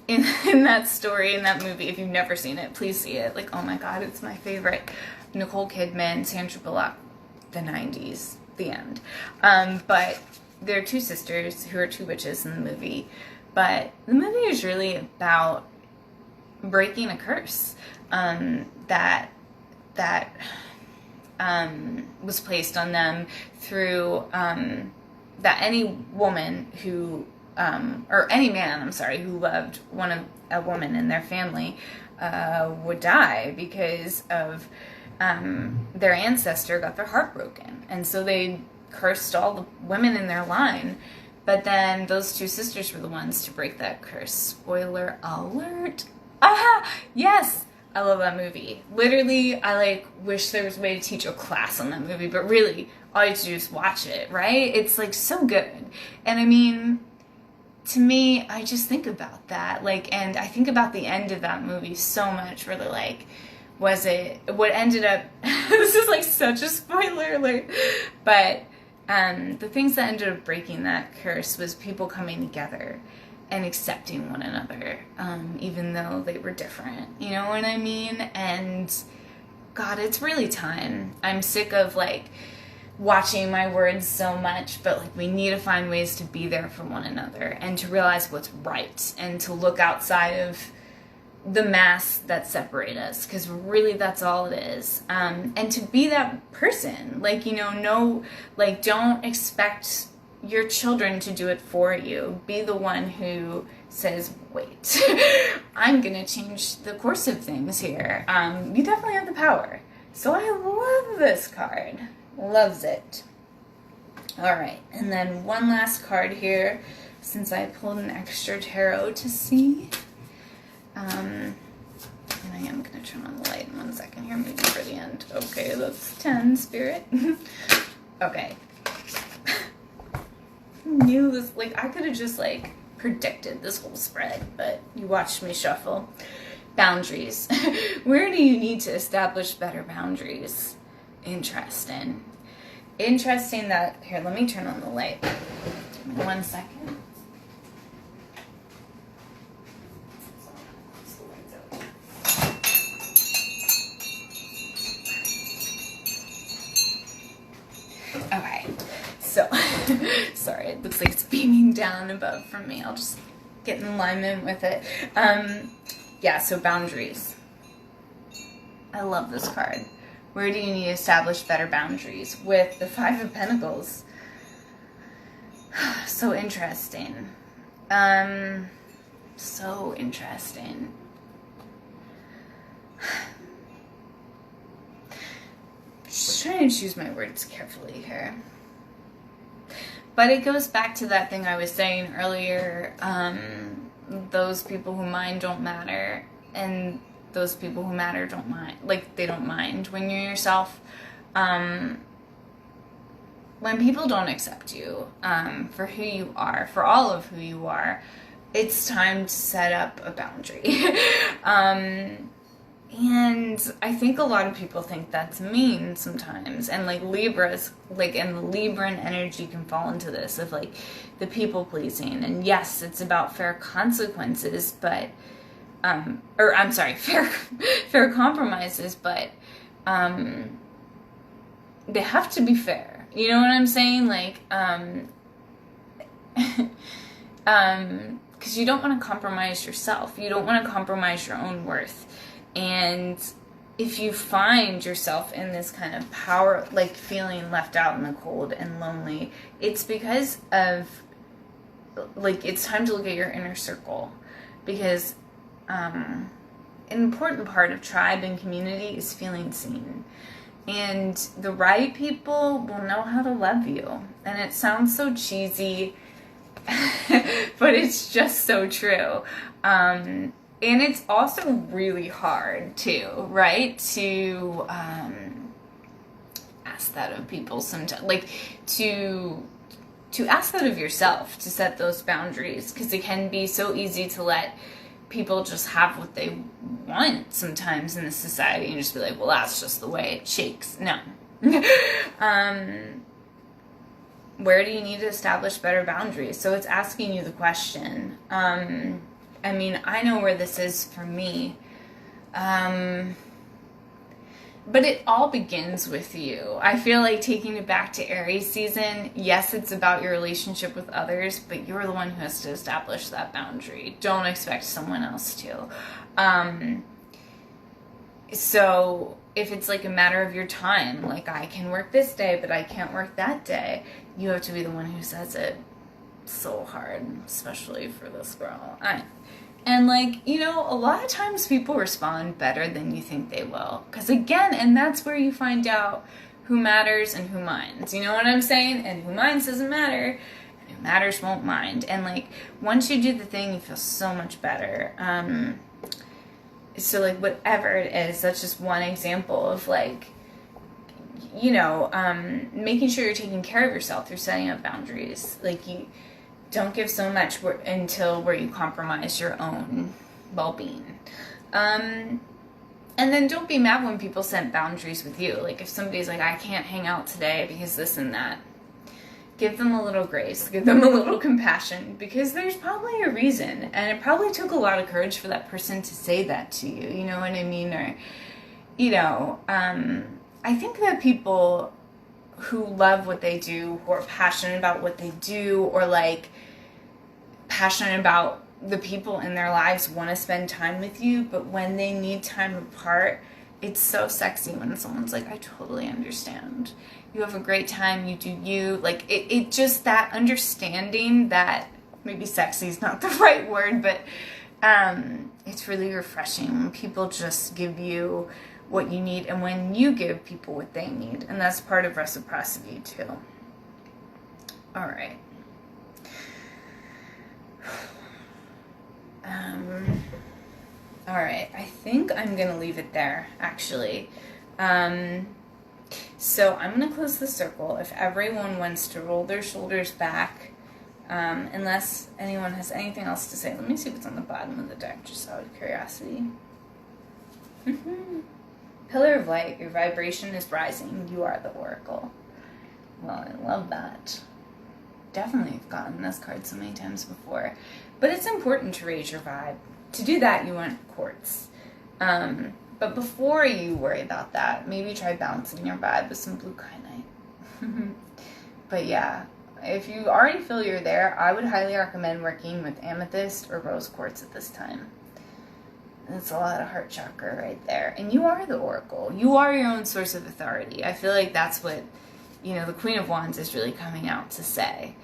in that story, in that movie, if you've never seen it, please see it. Like, oh my god, it's my favorite. Nicole Kidman, Sandra Bullock, the 90s, the end. But there are two sisters who are two witches in the movie. But the movie is really about breaking a curse that was placed on them through that any woman who or any man, I'm sorry, who loved a woman in their family would die because of their ancestor got their heart broken, and so they cursed all the women in their line. But then those two sisters were the ones to break that curse. Spoiler alert! Aha! Yes! I love that movie. Literally, I like wish there was a way to teach a class on that movie, but really, all you have to do is watch it, right? It's like so good. And I mean, to me, I just think about that. Like, and I think about the end of that movie so much, where they're like, was it what ended up, this is like such a spoiler alert, but the things that ended up breaking that curse was people coming together and accepting one another, even though they were different, you know what I mean? And God, it's really time. I'm sick of like watching my words so much, but like we need to find ways to be there for one another and to realize what's right and to look outside of the masks that separate us, because really that's all it is. And to be that person, like, you know, no, like, don't expect your children to do it for you. Be the one who says, wait, I'm gonna change the course of things here. You definitely have the power. So I love this card. Loves it. All right, and then one last card here, since I pulled an extra tarot to see. And I am going to turn on the light in 1 second here, maybe for the end. Okay, that's 10, Spirit. Okay. Knew this, like, I could have just, like, predicted this whole spread, but you watched me shuffle. Boundaries. Where do you need to establish better boundaries? Interesting. Interesting that, here, let me turn on the light. 1 second. Okay, so, sorry, it looks like it's beaming down above from me. I'll just get in alignment with it. Yeah, so boundaries. I love this card. Where do you need to establish better boundaries? With the Five of Pentacles. So interesting. So interesting. Just trying to choose my words carefully here. But it goes back to that thing I was saying earlier. Those people who mind don't matter, and those people who matter don't mind. Like, they don't mind when you're yourself. When people don't accept you for who you are, for all of who you are, it's time to set up a boundary. And I think a lot of people think that's mean sometimes. And like Libras, like, and the Libran energy can fall into this of like the people pleasing. And yes, it's about fair consequences, but, or I'm sorry, fair compromises, but, they have to be fair. You know what I'm saying? Like, because you don't want to compromise yourself. You don't want to compromise your own worth. And if you find yourself in this kind of power, like feeling left out in the cold and lonely, it's because of, like, it's time to look at your inner circle. Because an important part of tribe and community is feeling seen. And the right people will know how to love you. And it sounds so cheesy, but it's just so true. And it's also really hard, too, right? To ask that of people sometimes. Like, to ask that of yourself, to set those boundaries. Because it can be so easy to let people just have what they want sometimes in this society. And just be like, well, that's just the way it shakes. No. Where do you need to establish better boundaries? So it's asking you the question. I mean, I know where this is for me. But it all begins with you. I feel like taking it back to Aries season, yes, it's about your relationship with others, but you're the one who has to establish that boundary. Don't expect someone else to. So if it's like a matter of your time, like I can work this day, but I can't work that day, you have to be the one who says it. So hard, especially for this girl. And like, you know, a lot of times people respond better than you think they will. Because again, and that's where you find out who matters and who minds. You know what I'm saying? And who minds doesn't matter, and who matters won't mind. And like, once you do the thing, you feel so much better. So like whatever it is, that's just one example of like, you know, making sure you're taking care of yourself through setting up boundaries. Like you don't give so much until where you compromise your own well-being. And then don't be mad when people set boundaries with you. Like if somebody's like, I can't hang out today because this and that, give them a little grace, give them a little compassion, because there's probably a reason. And it probably took a lot of courage for that person to say that to you. You know what I mean? Or, you know, I think that people who love what they do, who are passionate about what they do, or like passionate about the people in their lives, want to spend time with you, but when they need time apart, it's so sexy when someone's like, I totally understand. You have a great time, you do you. Like, it just, that understanding that, maybe sexy is not the right word, but it's really refreshing when people just give you what you need, and when you give people what they need. And that's part of reciprocity too. All right. All right, I think I'm gonna leave it there, actually. So I'm gonna close the circle. If everyone wants to roll their shoulders back, unless anyone has anything else to say. Let me see what's on the bottom of the deck, just out of curiosity. Pillar of light, your vibration is rising. You are the oracle. Well, I love that. Definitely have gotten this card so many times before. But it's important to raise your vibe. To do that, you want quartz. But before you worry about that, maybe try balancing your vibe with some blue kyanite. But yeah, if you already feel you're there, I would highly recommend working with amethyst or rose quartz at this time. That's a lot of heart chakra right there. And you are the oracle. You are your own source of authority. I feel like that's what, you know, the Queen of Wands is really coming out to say.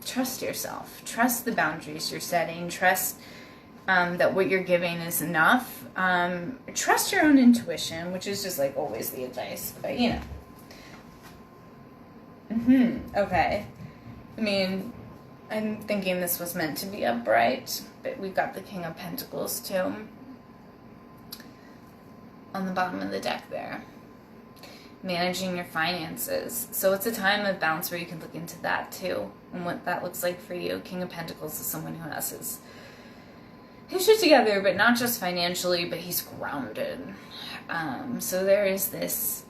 Trust yourself. Trust the boundaries you're setting. Trust that what you're giving is enough. Trust your own intuition, which is just like always the advice. But, you know. Okay. I mean, I'm thinking this was meant to be upright, but we've got the King of Pentacles too on the bottom of the deck there. Managing your finances. So it's a time of balance where you can look into that too, and what that looks like for you. King of Pentacles is someone who has his shit together, but not just financially, but he's grounded. So there is this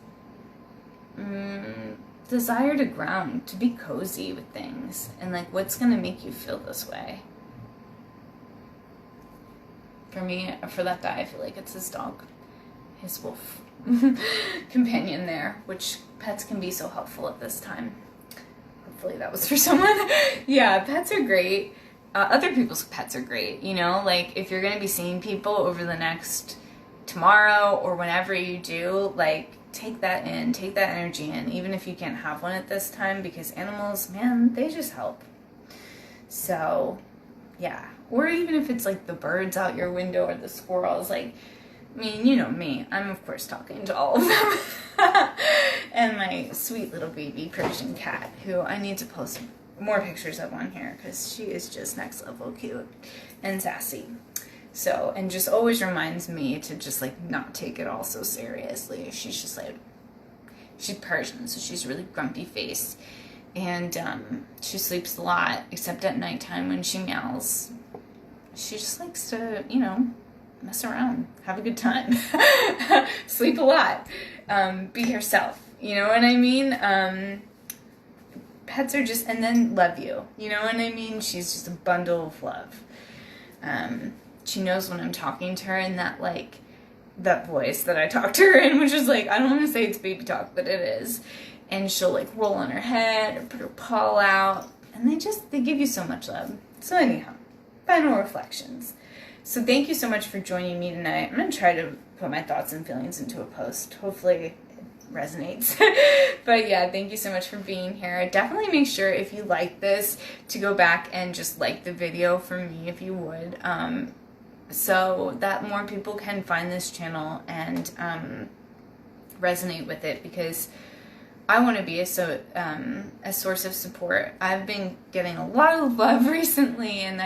desire to ground, to be cozy with things, and like, what's gonna make you feel this way? For me, for that guy, I feel like it's his dog, his wolf companion there, which pets can be so helpful at this time. Hopefully that was for someone. Yeah, pets are great. Other people's pets are great, you know, like if you're gonna be seeing people over the next tomorrow or whenever you do, like take that in, take that energy in, even if you can't have one at this time, because animals, man, they just help. So yeah, or even if it's like the birds out your window or the squirrels, like, I mean, you know me, I'm of course talking to all of them. And my sweet little baby Persian cat, who I need to post more pictures of on here because she is just next level cute and sassy. So, and just always reminds me to just like not take it all so seriously. She's just like, she's Persian, so she's really grumpy face. And she sleeps a lot, except at nighttime when she meows. She just likes to, you know, mess around, have a good time, sleep a lot, be herself, you know what I mean? Pets are just, and then love you, you know what I mean? She's just a bundle of love. She knows when I'm talking to her in that, like, that voice that I talk to her in, which is like, I don't want to say it's baby talk, but it is. And she'll like roll on her head or put her paw out, and they give you so much love. So anyhow, final reflections. So thank you so much for joining me tonight. I'm going to try to put my thoughts and feelings into a post. Hopefully it resonates. But yeah, thank you so much for being here. Definitely make sure if you like this to go back and just like the video for me if you would. So that more people can find this channel and resonate with it, because I want to be a source of support. I've been getting a lot of love recently, and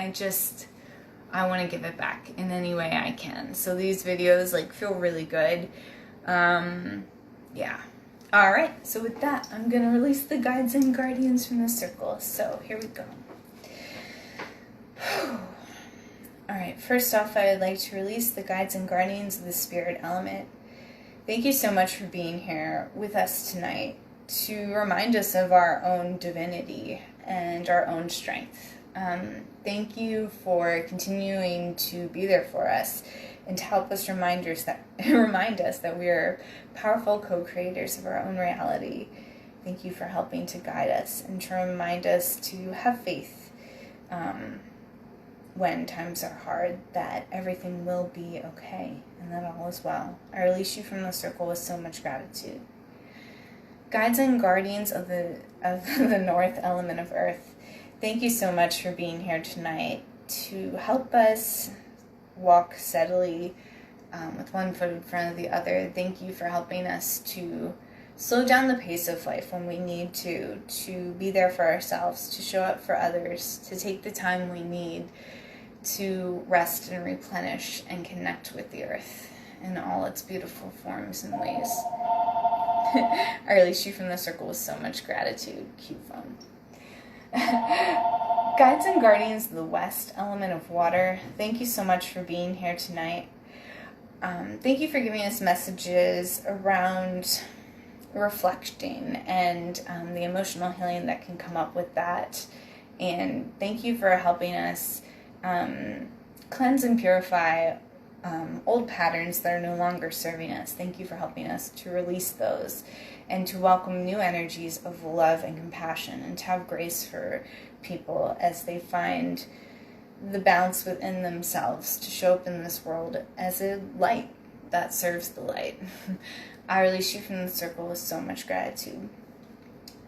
I want to give it back in any way I can. So these videos like feel really good. Yeah. All right. So with that, I'm going to release the guides and guardians from the circle. So here we go. All right. First off, I would like to release the guides and guardians of the spirit element. Thank you so much for being here with us tonight to remind us of our own divinity and our own strength. Thank you for continuing to be there for us and to help us remind us that we are powerful co-creators of our own reality. Thank you for helping to guide us and to remind us to have faith when times are hard, that everything will be okay and that all is well. I release you from the circle with so much gratitude. Guides and guardians of the north element of earth, thank you so much for being here tonight to help us walk steadily with one foot in front of the other. Thank you for helping us to slow down the pace of life when we need to be there for ourselves, to show up for others, to take the time we need to rest and replenish and connect with the earth in all its beautiful forms and ways. I release you from the circle with so much gratitude. Cute phone. Guides and guardians of the west element of water, thank you so much for being here tonight. Thank you for giving us messages around reflecting and the emotional healing that can come up with that. And thank you for helping us cleanse and purify old patterns that are no longer serving us. Thank you for helping us to release those and to welcome new energies of love and compassion and to have grace for people as they find the balance within themselves to show up in this world as a light that serves the light. I release you from the circle with so much gratitude.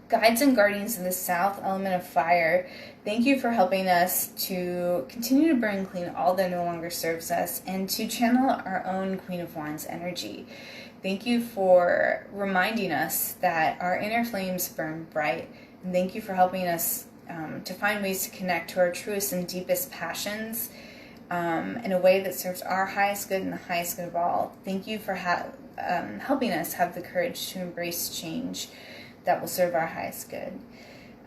Guides and guardians of the south element of fire, thank you for helping us to continue to burn clean all that no longer serves us and to channel our own Queen of Wands energy. Thank you for reminding us that our inner flames burn bright, and thank you for helping us to find ways to connect to our truest and deepest passions in a way that serves our highest good and the highest good of all. Thank you for helping us have the courage to embrace change that will serve our highest good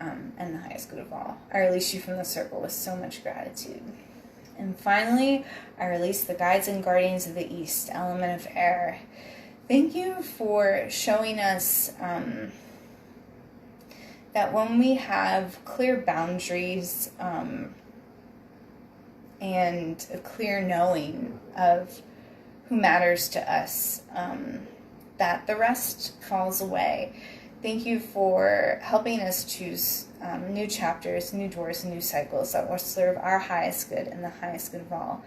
and the highest good of all. I release you from the circle with so much gratitude. And finally, I release the guides and guardians of the east, element of air. Thank you for showing us that when we have clear boundaries and a clear knowing of who matters to us, that the rest falls away. Thank you for helping us choose new chapters, new doors, and new cycles that will serve our highest good and the highest good of all.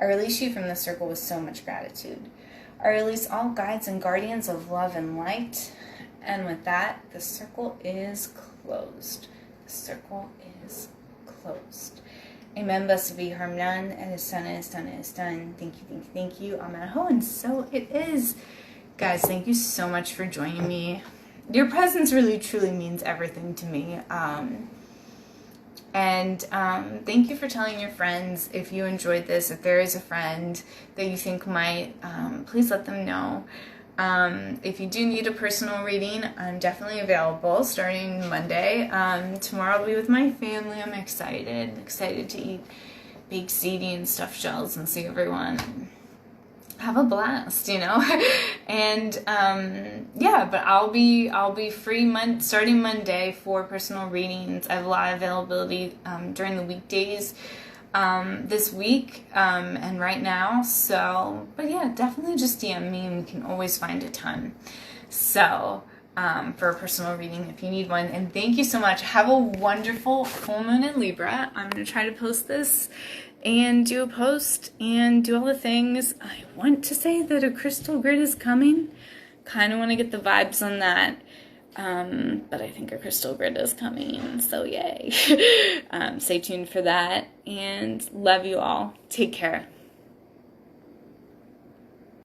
I release you from the circle with so much gratitude. I release all guides and guardians of love and light. And with that, the circle is closed. The circle is closed. Amen. Blessed be Hermit. It is done, it is done, it is done. Thank you, thank you, thank you. Amen. Oh, and so it is. Guys, thank you so much for joining me. Your presence really, truly means everything to me. Thank you for telling your friends if you enjoyed this. If there is a friend that you think might, please let them know. If you do need a personal reading, I'm definitely available starting Monday. Tomorrow I'll be with my family. I'm excited to eat baked ziti and stuffed shells and see everyone. Have a blast, you know. And yeah, but I'll be free starting Monday for personal readings. I have a lot of availability during the weekdays this week and right now. So, but yeah, definitely just DM me and we can always find a time. So for a personal reading if you need one. And thank you so much. Have a wonderful full moon in Libra. I'm going to try to post this and do a post and do all the things. I want to say that a crystal grid is coming. Kind of want to get the vibes on that. But I think a crystal grid is coming, so yay. Stay tuned for that, and love you all. Take care.